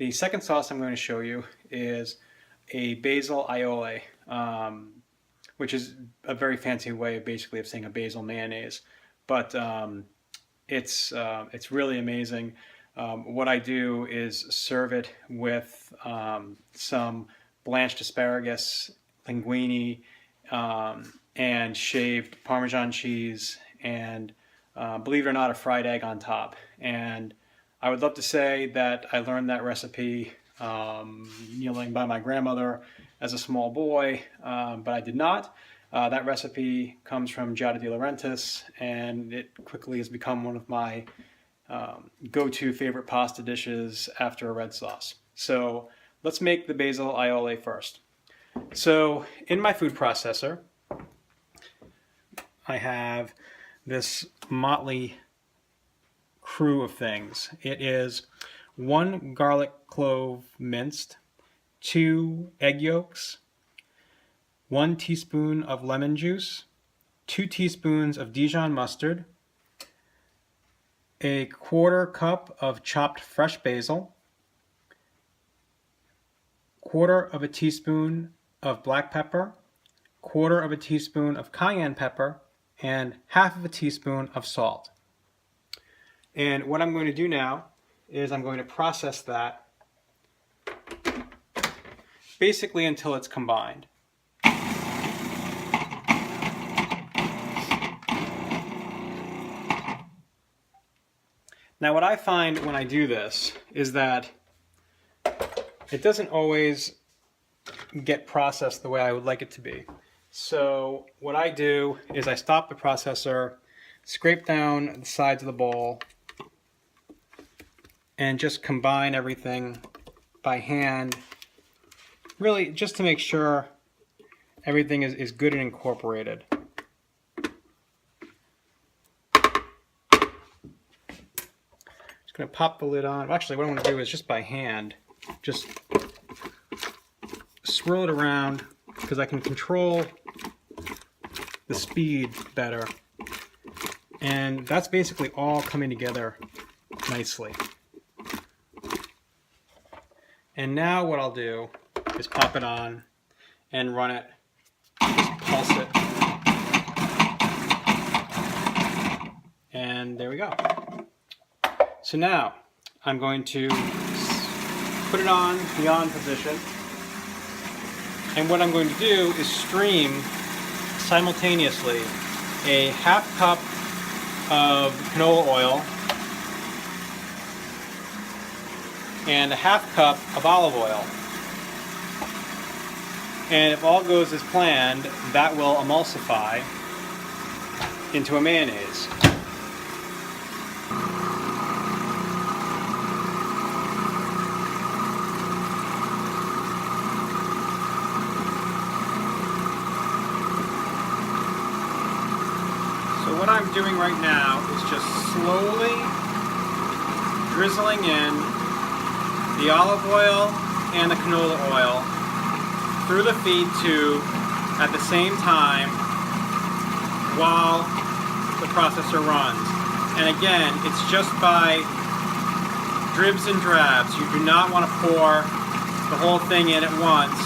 The second sauce I'm going to show you is a basil aioli, which is a very fancy way basically of saying a basil mayonnaise. But it's really amazing. What I do is serve it with some blanched asparagus, linguine, and shaved Parmesan cheese, and believe it or not, a fried egg on top. And I would love to say that I learned that recipe kneeling by my grandmother as a small boy, but I did not. That recipe comes from Giada De Laurentiis, and it quickly has become one of my go-to favorite pasta dishes after a red sauce. So let's make the basil aioli first. So in my food processor, I have this motley crew of things. It is 1 garlic clove minced, 2 egg yolks, 1 teaspoon of lemon juice, 2 teaspoons of Dijon mustard, a 1/4 cup of chopped fresh basil, 1/4 teaspoon of black pepper, 1/4 teaspoon of cayenne pepper, and 1/2 teaspoon of salt. And what I'm going to do now is I'm going to process that basically until it's combined. Now what I find when I do this is that it doesn't always get processed the way I would like it to be. So what I do is I stop the processor, scrape down the sides of the bowl, and just combine everything by hand, really just to make sure everything is good and incorporated. Just going to pop the lid on. Actually, what I want to do is just by hand, just swirl it around because I can control the speed better. And that's basically all coming together nicely. And now what I'll do is pop it on and run it, just pulse it. And there we go. So now I'm going to put it on the on position. And what I'm going to do is stream simultaneously a 1/2 cup of canola oil and a 1/2 cup of olive oil. And if all goes as planned, that will emulsify into a mayonnaise. So what I'm doing right now is just slowly drizzling in the olive oil and the canola oil through the feed tube at the same time while the processor runs. And again, it's just by dribs and drabs. You do not want to pour the whole thing in at once,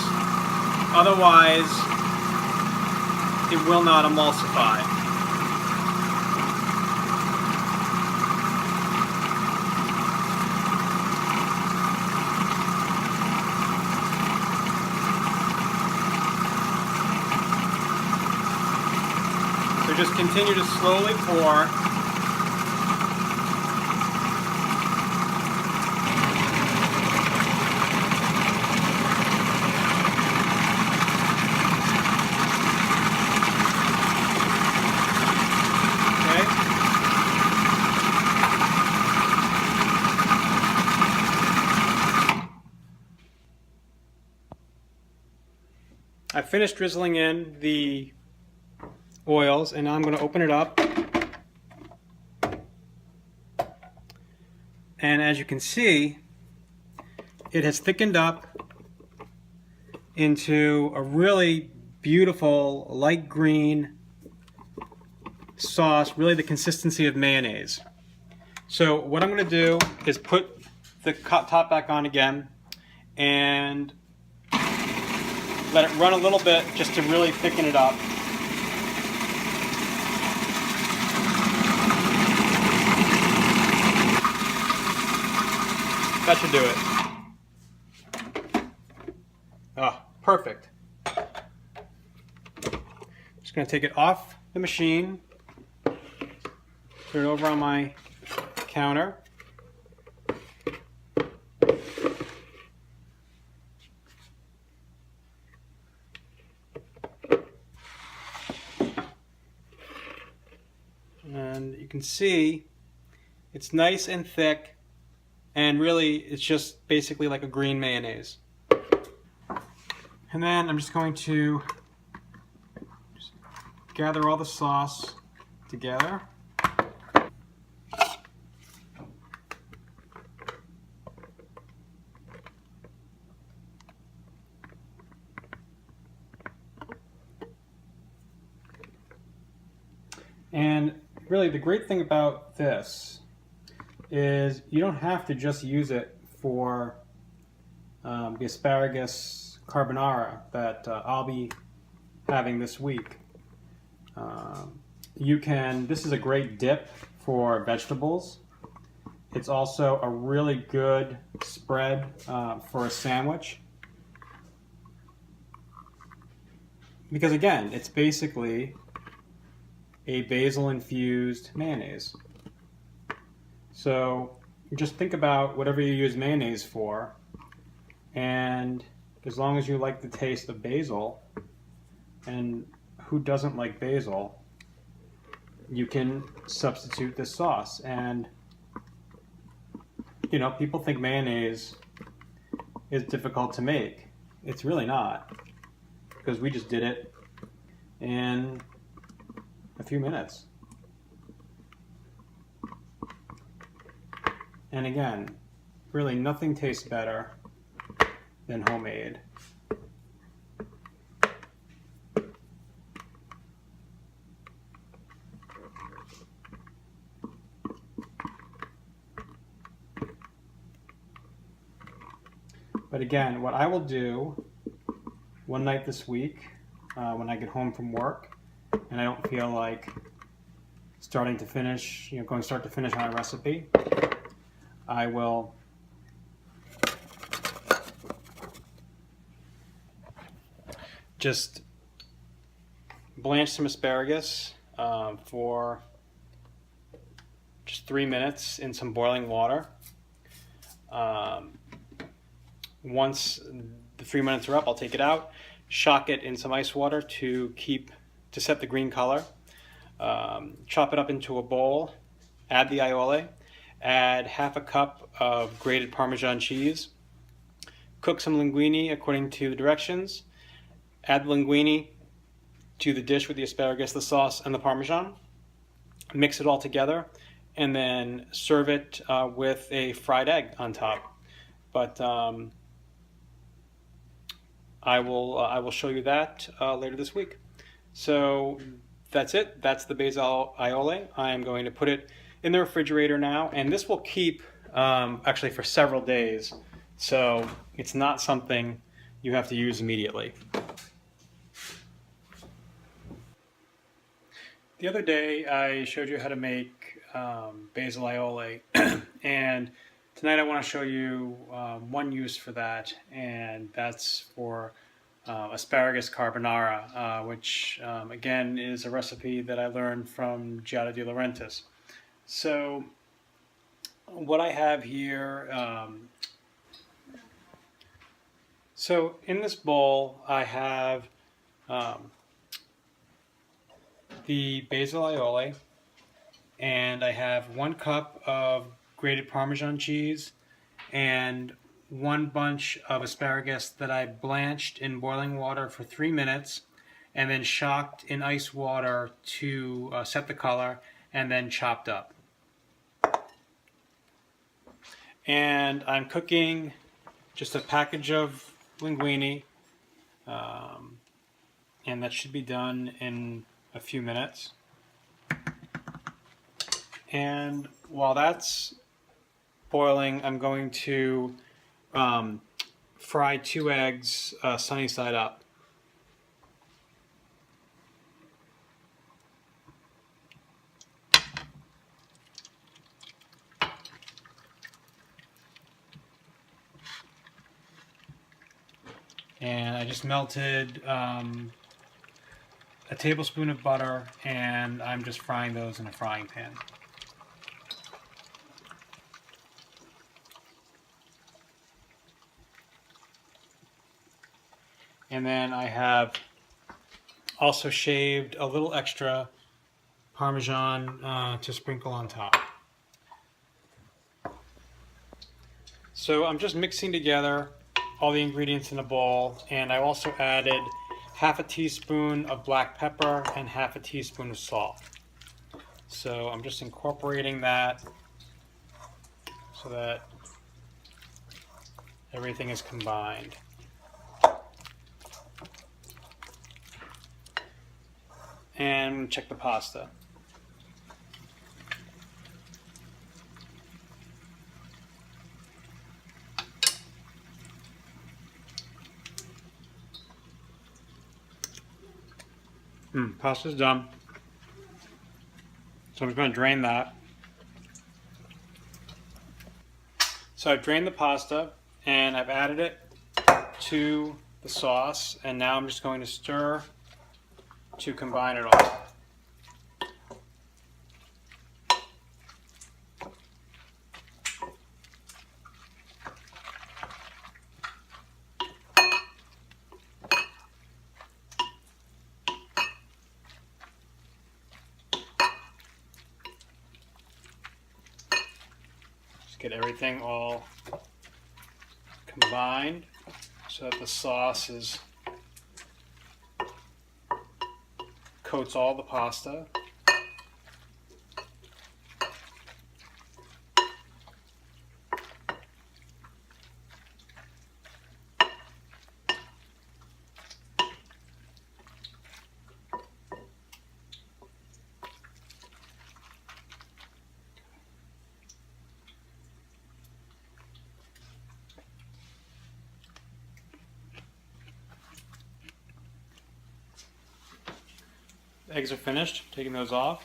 otherwise it will not emulsify. So just continue to slowly pour. Okay. I finished drizzling in the oils, and now I'm going to open it up, and as you can see, it has thickened up into a really beautiful light green sauce, really the consistency of mayonnaise. So what I'm going to do is put the top back on again and let it run a little bit just to really thicken it up. That should do it. Oh, perfect. Just going to take it off the machine, put it over on my counter. And you can see it's nice and thick, and really it's just basically like a green mayonnaise. And then I'm just going to gather all the sauce together. And really the great thing about this is you don't have to just use it for the asparagus carbonara that I'll be having this week. This is a great dip for vegetables. It's also a really good spread for a sandwich. Because again, it's basically a basil infused mayonnaise. So just think about whatever you use mayonnaise for, and as long as you like the taste of basil, and who doesn't like basil, you can substitute this sauce. And you know, people think mayonnaise is difficult to make. It's really not, because we just did it in a few minutes. And again, really nothing tastes better than homemade. But again, what I will do one night this week, when I get home from work and I don't feel like starting to finish, going start to finish on a recipe, I will just blanch some asparagus for just 3 minutes in some boiling water. Once the 3 minutes are up, I'll take it out, shock it in some ice water to set the green color. Chop it up into a bowl, add the aioli, add half a cup of grated Parmesan cheese, cook some linguine according to the directions, add the linguine to the dish with the asparagus, the sauce, and the Parmesan, mix it all together, and then serve it with a fried egg on top. But I will show you that later this week. So that's it. That's the basil aioli. I am going to put it in the refrigerator now, and this will keep actually for several days. So it's not something you have to use immediately. The other day I showed you how to make basil aioli, and tonight I want to show you one use for that, and that's for asparagus carbonara, which again is a recipe that I learned from Giada De Laurentiis. So what I have here, so in this bowl I have the basil aioli, and I have 1 cup of grated Parmesan cheese and 1 bunch of asparagus that I blanched in boiling water for 3 minutes and then shocked in ice water to set the color, and then chopped up. And I'm cooking just a package of linguine, and that should be done in a few minutes. And while that's boiling, I'm going to fry 2 eggs sunny side up. And I just melted a tablespoon of butter, and I'm just frying those in a frying pan. And then I have also shaved a little extra Parmesan to sprinkle on top. So I'm just mixing together all the ingredients in a bowl, and I also added half a teaspoon of black pepper and half a teaspoon of salt. So I'm just incorporating that so that everything is combined. And check the pasta. Pasta's done. So I'm just going to drain that. So I've drained the pasta and I've added it to the sauce, and now I'm just going to stir to combine it all. Just get everything all combined so that the sauce coats all the pasta. The eggs are finished, taking those off.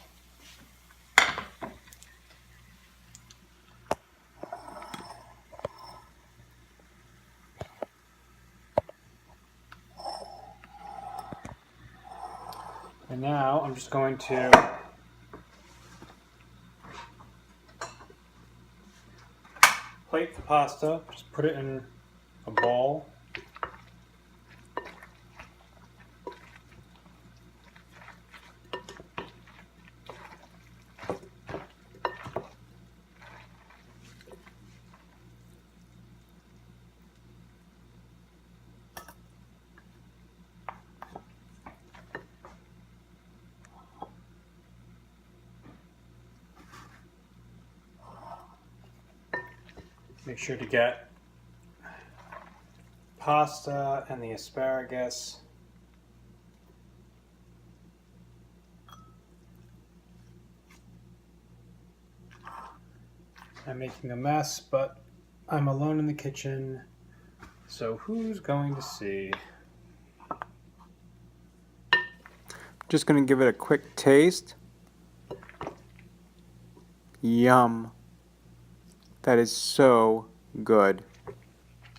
And now I'm just going to plate the pasta, just put it in a bowl. Make sure to get pasta and the asparagus. I'm making a mess, but I'm alone in the kitchen, so who's going to see? Just going to give it a quick taste. Yum. That is so good.